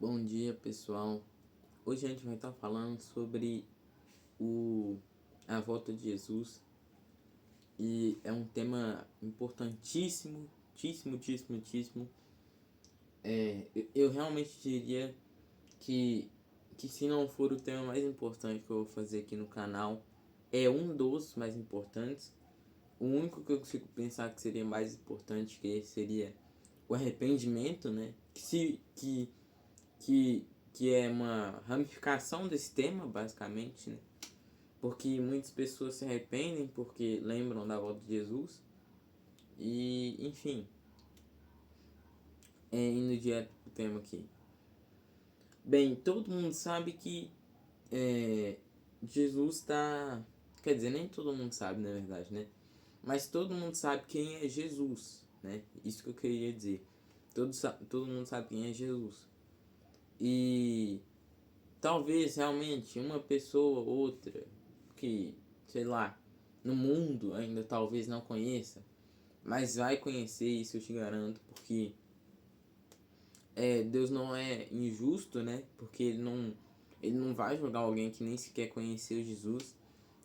Bom dia, pessoal. Hoje a gente vai estar falando sobre a volta de Jesus e é um tema importantíssimo, tíssimo, tíssimo, tíssimo. Eu realmente diria que, que se não for o tema mais importante que eu vou fazer aqui no canal, é um dos mais importantes. O único que eu consigo pensar que seria mais importante que esse seria o arrependimento, né? Que, que é uma ramificação desse tema, basicamente, né? Porque muitas pessoas se arrependem porque lembram da volta de Jesus. E, enfim, indo direto pro tema aqui. Bem, todo mundo sabe que Jesus está... Quer dizer, nem todo mundo sabe, na verdade, né? Mas todo mundo sabe quem é Jesus, né? Isso que eu queria dizer. Todo mundo sabe quem é Jesus. E talvez realmente uma pessoa ou outra que, sei lá, no mundo ainda talvez não conheça, mas vai conhecer, isso eu te garanto, porque Deus não é injusto, né? Porque ele não vai julgar alguém que nem sequer conheceu Jesus.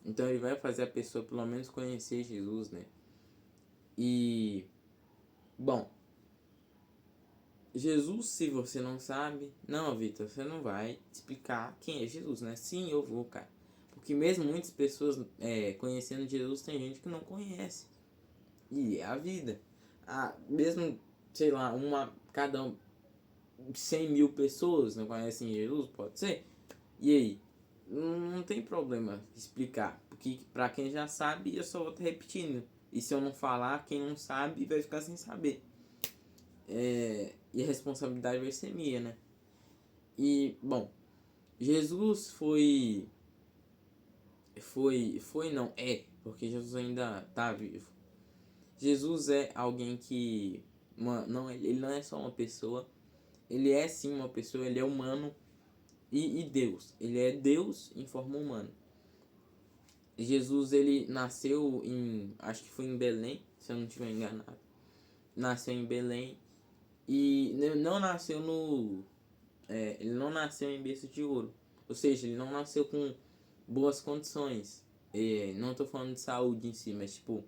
Então ele vai fazer a pessoa pelo menos conhecer Jesus, né? E, bom, Jesus, se você não sabe, não, Vitor, você não vai explicar quem é Jesus, né? Sim, eu vou, cara. Porque mesmo muitas pessoas conhecendo Jesus, tem gente que não conhece. E é a vida. Mesmo, sei lá, cada 100 mil pessoas não conhecem Jesus, pode ser. E aí? Não tem problema explicar. Porque pra quem já sabe, eu só vou estar repetindo. E se eu não falar, quem não sabe vai ficar sem saber. E a responsabilidade vai ser minha, né? E, bom, Jesus não, porque Jesus ainda tá vivo. Jesus é alguém que, não, ele não é só uma pessoa, ele é sim uma pessoa, ele é humano e Deus. Ele é Deus em forma humana. Jesus, ele nasceu acho que foi em Belém, se eu não estiver enganado. Nasceu em Belém e não nasceu ele não nasceu em berço de ouro. Ou seja, ele não nasceu com boas condições. Não estou falando de saúde em si, mas tipo,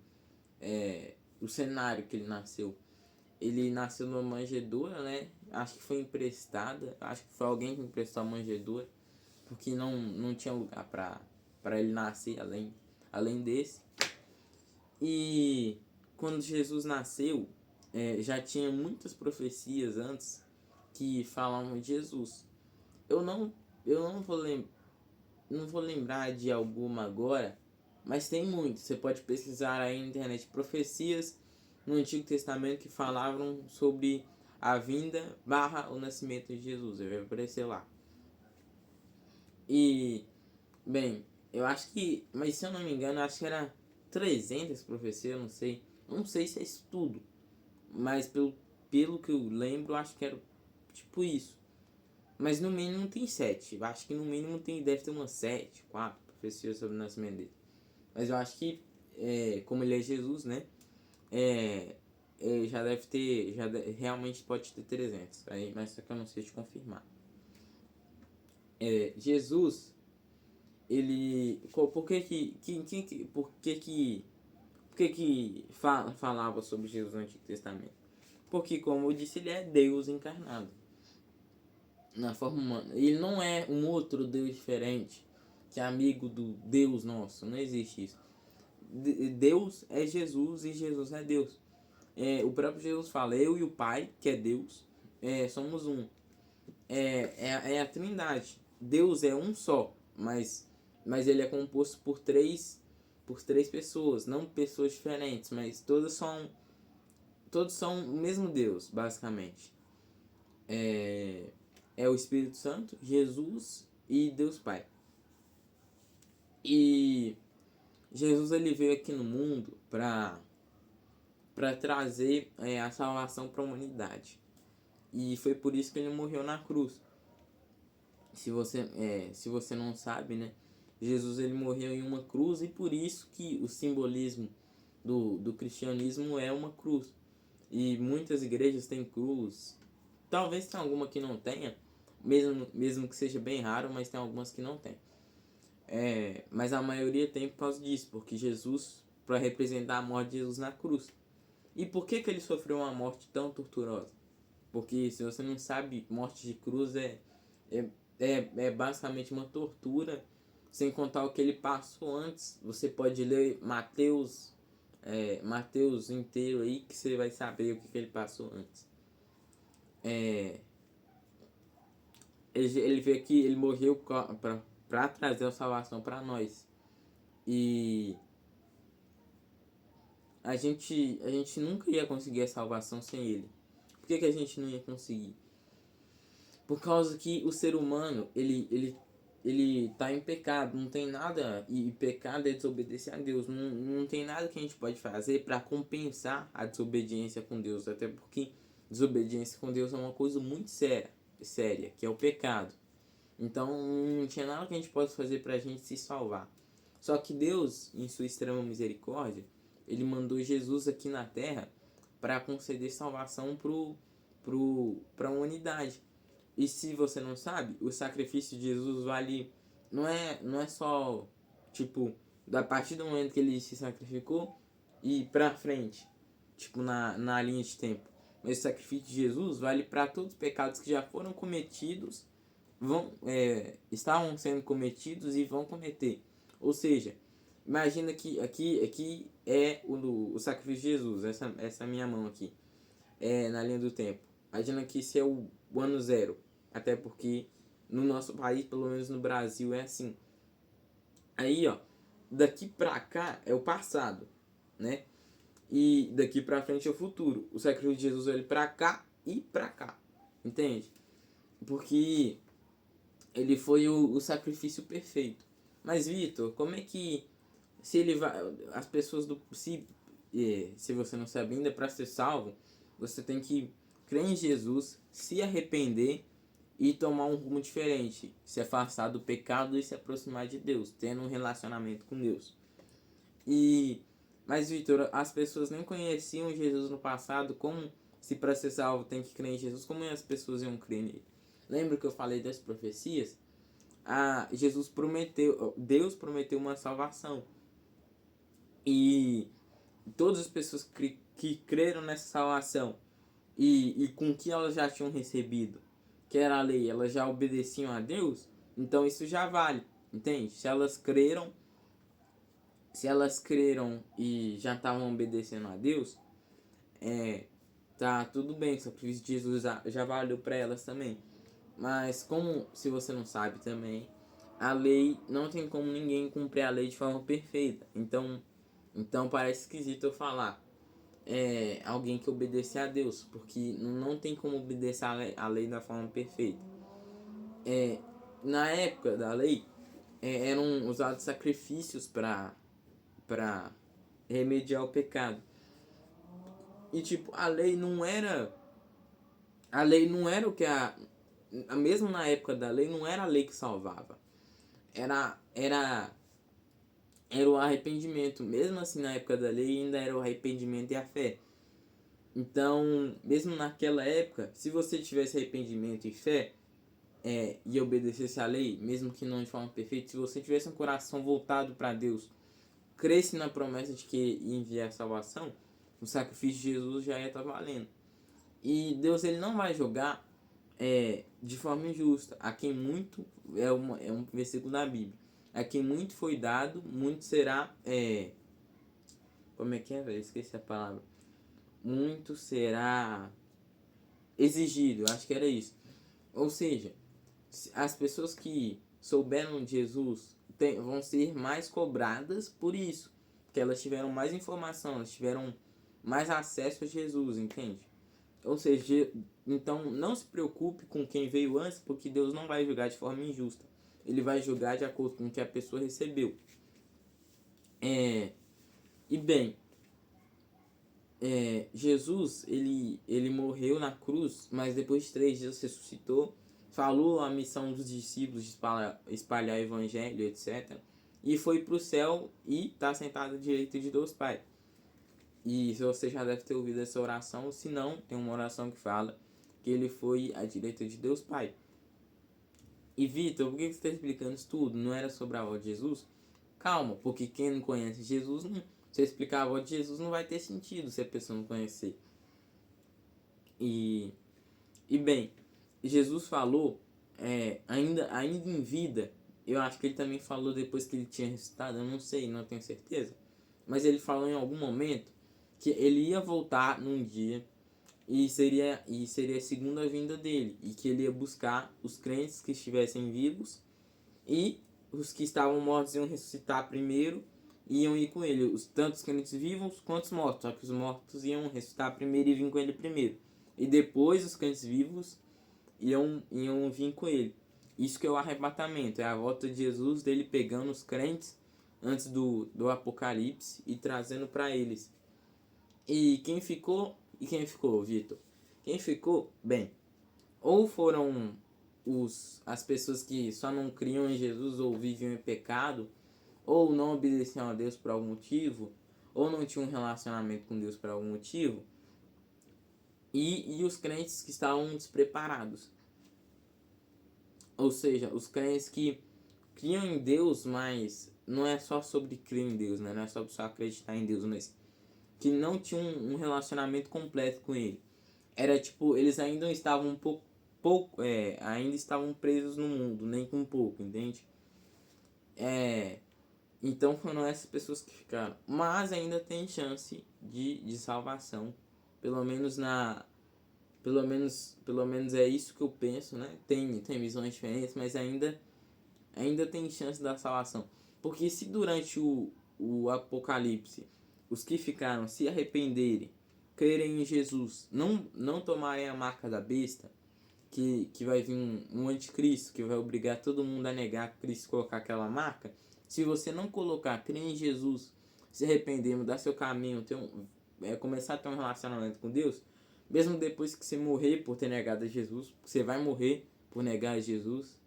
o cenário que ele nasceu. Ele nasceu numa manjedoura, né? Acho que foi emprestada. Acho que foi alguém que emprestou a manjedoura. Porque não tinha lugar para ele nascer além desse. E quando Jesus nasceu, já tinha muitas profecias antes que falavam de Jesus. Eu não, eu não vou lembrar de alguma agora, mas tem muito. Você pode pesquisar aí na internet profecias no Antigo Testamento que falavam sobre a vinda barra o nascimento de Jesus. Vai aparecer lá. E, bem, eu acho que, mas se eu não me engano, eu acho que era 300 profecias, eu não sei. Não sei se é isso tudo, mas pelo que eu lembro, eu acho que era tipo isso. Mas no mínimo tem 7. Eu acho que no mínimo deve ter umas 7, 4 profecias sobre o nascimento dele. Mas eu acho que, como ele é Jesus, né? Já deve ter, realmente pode ter 300. Aí, mas só que eu não sei te confirmar. Jesus, ele, por que que falava sobre Jesus no Antigo Testamento? Porque, como eu disse, ele é Deus encarnado na forma humana. Ele não é um outro Deus diferente, que é amigo do Deus nosso. Não existe isso. Deus é Jesus e Jesus é Deus. O próprio Jesus fala, eu e o Pai, que é Deus, somos um. É a Trindade. Deus é um só, mas ele é composto por três pessoas, não pessoas diferentes, mas todos são o mesmo Deus, basicamente. É o Espírito Santo, Jesus e Deus Pai. E Jesus, ele veio aqui no mundo para trazer a salvação para a humanidade. E foi por isso que ele morreu na cruz. Se você não sabe, né? Jesus, ele morreu em uma cruz e por isso que o simbolismo do cristianismo é uma cruz. E muitas igrejas têm cruz. Talvez tenha alguma que não tenha, mesmo que seja bem raro, mas tem algumas que não tem. Mas a maioria tem por causa disso, porque Jesus, para representar a morte de Jesus na cruz. E por que ele sofreu uma morte tão torturosa? Porque, se você não sabe, morte de cruz é basicamente uma tortura, sem contar o que ele passou antes. Você pode ler Mateus inteiro aí, que você vai saber o que ele passou antes. Ele veio aqui, ele morreu para trazer a salvação para nós. E a gente nunca ia conseguir a salvação sem ele. Por que a gente não ia conseguir? Por causa que o ser humano, ele tá em pecado, não tem nada, e pecado é desobedecer a Deus, não tem nada que a gente pode fazer para compensar a desobediência com Deus, até porque desobediência com Deus é uma coisa muito séria, que é o pecado. Então não tinha nada que a gente possa fazer pra gente se salvar. Só que Deus, em sua extrema misericórdia, ele mandou Jesus aqui na terra para conceder salvação para a humanidade. E se você não sabe, o sacrifício de Jesus vale. Não é só, tipo, da partir do momento que ele se sacrificou e pra frente, tipo, na linha de tempo. Mas o sacrifício de Jesus vale para todos os pecados que já foram cometidos, estavam sendo cometidos e vão cometer. Ou seja, imagina que aqui é o sacrifício de Jesus, essa minha mão aqui, na linha do tempo. Imagina que esse é o ano zero. Até porque no nosso país, pelo menos no Brasil, é assim. Aí, ó, daqui pra cá é o passado, né? E daqui pra frente é o futuro. O sacrifício de Jesus ele pra cá e pra cá. Entende? Porque ele foi o sacrifício perfeito. Mas, Vitor, como é que se ele vai, as pessoas se você não sabe ainda, para ser salvo, você tem que crer em Jesus, se arrepender e tomar um rumo diferente, se afastar do pecado e se aproximar de Deus, tendo um relacionamento com Deus. Mas, Vitor, as pessoas nem conheciam Jesus no passado, como se para ser salvo tem que crer em Jesus, como as pessoas iam crer nele? Lembra que eu falei das profecias? Deus prometeu uma salvação. E todas as pessoas que creram nessa salvação e com que elas já tinham recebido, que era a lei, elas já obedeciam a Deus, então isso já vale, entende? Se elas creram e já estavam obedecendo a Deus, tá tudo bem, o sacrifício de Jesus já valeu para elas também. Mas como, se você não sabe também, a lei, não tem como ninguém cumprir a lei de forma perfeita. Então parece esquisito eu falar alguém que obedece a Deus, porque não tem como obedecer a lei da forma perfeita. Na época da lei, eram usados sacrifícios para remediar o pecado. E tipo, a lei não era o que mesmo na época da lei, não era a lei que salvava. Era o arrependimento. Mesmo assim, na época da lei, ainda era o arrependimento e a fé. Então, mesmo naquela época, se você tivesse arrependimento e fé, e obedecesse a lei, mesmo que não de forma perfeita, se você tivesse um coração voltado para Deus, cresce na promessa de que ia enviar a salvação, o sacrifício de Jesus já ia estar valendo. E Deus, ele não vai jogar de forma injusta. A quem muito, é um versículo da Bíblia, a quem muito foi dado, muito será, como é que é, velho? Esqueci a palavra. Muito será exigido, acho que era isso. Ou seja, as pessoas que souberam de Jesus vão ser mais cobradas por isso, porque elas tiveram mais informação, elas tiveram mais acesso a Jesus, entende? Ou seja, então não se preocupe com quem veio antes, porque Deus não vai julgar de forma injusta. Ele vai julgar de acordo com o que a pessoa recebeu. E bem, Jesus, ele morreu na cruz, mas depois de 3 dias ressuscitou, falou a missão dos discípulos de espalhar o evangelho, etc. E foi para o céu e está sentado à direita de Deus Pai. E você já deve ter ouvido essa oração, se não, tem uma oração que fala que ele foi à direita de Deus Pai. E Vitor, por que você está explicando isso tudo? Não era sobre a volta de Jesus? Calma, porque quem não conhece Jesus, não, se eu explicar a volta de Jesus, não vai ter sentido se a pessoa não conhecer. E bem, Jesus falou, ainda em vida, eu acho que ele também falou depois que ele tinha ressuscitado, eu não sei, não tenho certeza. Mas ele falou em algum momento que ele ia voltar num dia seria a segunda vinda dele. E que ele ia buscar os crentes que estivessem vivos e os que estavam mortos iam ressuscitar primeiro e iam ir com ele. Tanto os crentes vivos quanto os mortos. Só que os mortos iam ressuscitar primeiro e vir com ele primeiro. E depois os crentes vivos iam vir com ele. Isso que é o arrebatamento. É a volta de Jesus, dele pegando os crentes antes do Apocalipse e trazendo para eles. E quem ficou, Vitor? Quem ficou, bem, ou foram as pessoas que só não criam em Jesus ou viviam em pecado, ou não obedeciam a Deus por algum motivo, ou não tinham um relacionamento com Deus por algum motivo, e os crentes que estavam despreparados. Ou seja, os crentes que criam em Deus, mas não é só sobre crer em Deus, né? Não é só acreditar em Deus, mas que não tinham um relacionamento completo com Ele. Era tipo, eles ainda estavam ainda estavam presos no mundo, nem com pouco, entende? Então foram essas pessoas que ficaram. Mas ainda tem chance de salvação. Pelo menos pelo menos é isso que eu penso, né? Tem visões diferentes, mas ainda tem chance da salvação. Porque se durante o Apocalipse os que ficaram se arrependerem, crerem em Jesus, não tomarem a marca da besta, que vai vir um anticristo que vai obrigar todo mundo a negar Cristo, colocar aquela marca. Se você não colocar, crer em Jesus, se arrepender, mudar seu caminho, começar a ter um relacionamento com Deus, mesmo depois que você morrer por ter negado a Jesus, você vai morrer por negar a Jesus,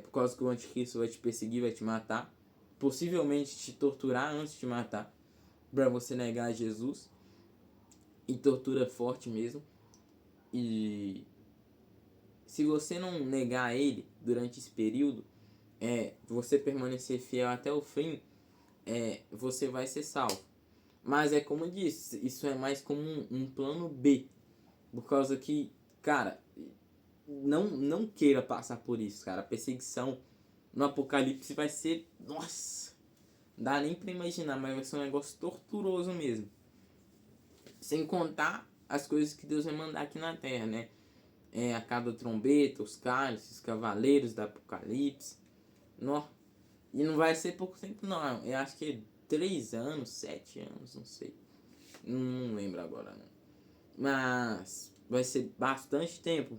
por causa que o anticristo vai te perseguir, vai te matar, possivelmente te torturar antes de te matar, para você negar a Jesus, e tortura forte mesmo. E se você não negar ele durante esse período, você permanecer fiel até o fim, você vai ser salvo. Mas é como eu disse, isso é mais como um plano B, por causa que, cara, não queira passar por isso, cara. A perseguição no Apocalipse vai ser, nossa, não dá nem pra imaginar, mas vai ser um negócio torturoso mesmo. Sem contar as coisas que Deus vai mandar aqui na Terra, né? A cada trombeta, os cálices, os cavaleiros do Apocalipse. E não vai ser pouco tempo, não. Eu acho que 3 anos, 7 anos, não sei. Não lembro agora, não. Mas vai ser bastante tempo.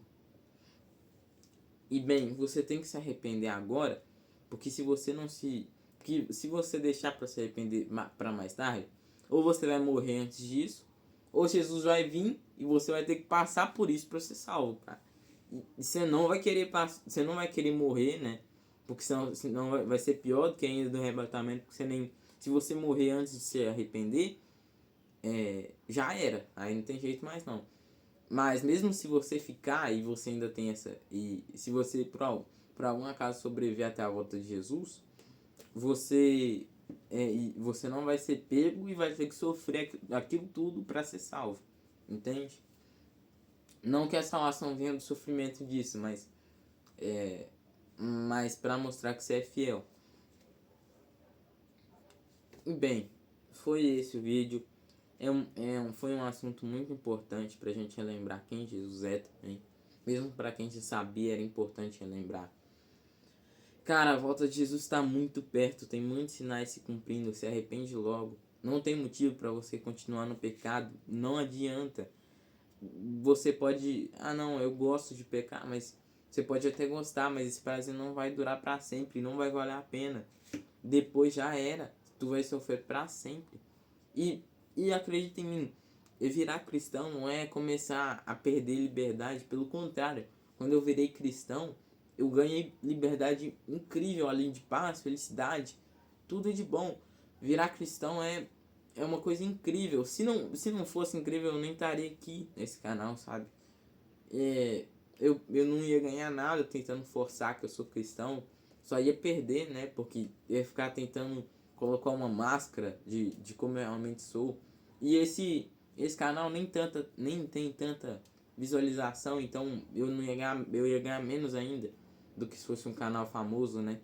E bem, você tem que se arrepender agora, porque se você deixar para se arrepender para mais tarde, ou você vai morrer antes disso, ou Jesus vai vir e você vai ter que passar por isso para ser salvo, cara. E você não vai querer morrer, né? Porque senão vai ser pior do que ainda do arrebatamento, porque se você morrer antes de se arrepender, já era. Aí não tem jeito mais não. Mas mesmo se você ficar e você ainda tem e se você por algum acaso sobreviver até a volta de Jesus, você não vai ser pego e vai ter que sofrer aquilo tudo para ser salvo, entende? Não que a salvação venha do sofrimento disso, mas para mostrar que você é fiel. E bem, foi esse o vídeo. Foi um assunto muito importante pra gente relembrar quem Jesus é também. Mesmo pra quem já sabia, era importante relembrar. Cara, a volta de Jesus está muito perto, tem muitos sinais se cumprindo, se arrepende logo. Não tem motivo para você continuar no pecado, não adianta. Você pode, não, eu gosto de pecar, mas você pode até gostar, mas esse prazer não vai durar para sempre, não vai valer a pena. Depois já era, tu vai sofrer para sempre. E acredita em mim, virar cristão não é começar a perder liberdade, pelo contrário, quando eu virei cristão, eu ganhei liberdade incrível, além de paz, felicidade, tudo é de bom. Virar cristão é uma coisa incrível. Se não fosse incrível, eu nem estaria aqui nesse canal, sabe? eu não ia ganhar nada tentando forçar que eu sou cristão. Só ia perder, né? Porque ia ficar tentando colocar uma máscara de como eu realmente sou. E esse canal nem tem tanta visualização, então eu ia ganhar menos ainda do que se fosse um canal famoso, né?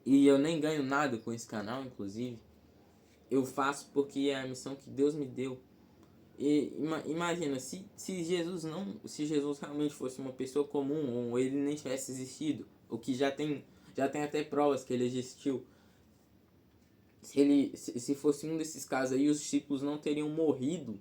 E eu nem ganho nada com esse canal, inclusive. Eu faço porque é a missão que Deus me deu. E imagina, se Jesus realmente fosse uma pessoa comum, ou ele nem tivesse existido, o que já tem até provas que ele existiu. Se fosse um desses casos aí, os discípulos não teriam morrido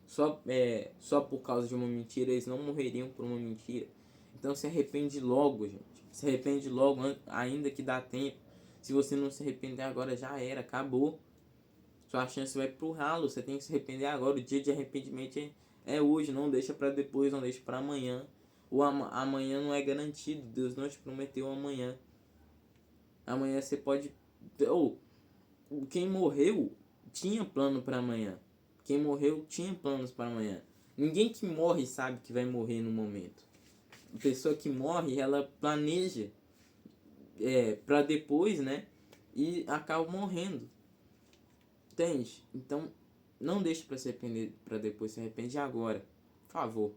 só por causa de uma mentira, eles não morreriam por uma mentira. Então se arrepende logo, gente. Se arrepende logo, ainda que dá tempo. Se você não se arrepender agora, já era, acabou. Sua chance vai pro ralo, você tem que se arrepender agora. O dia de arrependimento é hoje, não deixa para depois, não deixa para amanhã. Amanhã não é garantido, Deus não te prometeu amanhã. Amanhã você pode... Quem morreu tinha plano para amanhã. Quem morreu tinha planos para amanhã. Ninguém que morre sabe que vai morrer no momento. A pessoa que morre, ela planeja para depois, né? E acaba morrendo. Entende? Então, não deixe para se arrepender para depois, se arrepende agora. Por favor.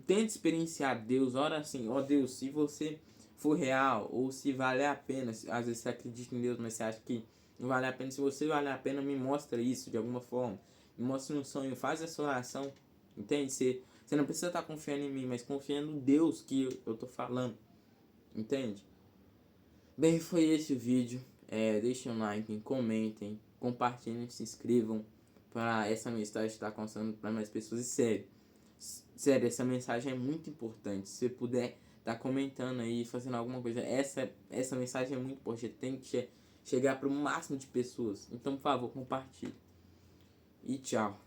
Tente experienciar Deus. Ora assim, ó Deus, se você for real, ou se vale a pena, às vezes você acredita em Deus, mas você acha que não vale a pena. Se você vale a pena, me mostra isso de alguma forma. Me mostra um sonho, faz essa oração. Entende? Você não precisa estar confiando em mim, mas confiando no Deus que eu tô falando. Entende? Bem, foi esse o vídeo. Deixem um like, comentem, compartilhem, se inscrevam para essa mensagem estar alcançando para mais pessoas. E sério, essa mensagem é muito importante. Se você puder estar comentando aí, fazendo alguma coisa, essa mensagem é muito importante. Tem que chegar para o máximo de pessoas. Então, por favor, compartilhe. E tchau.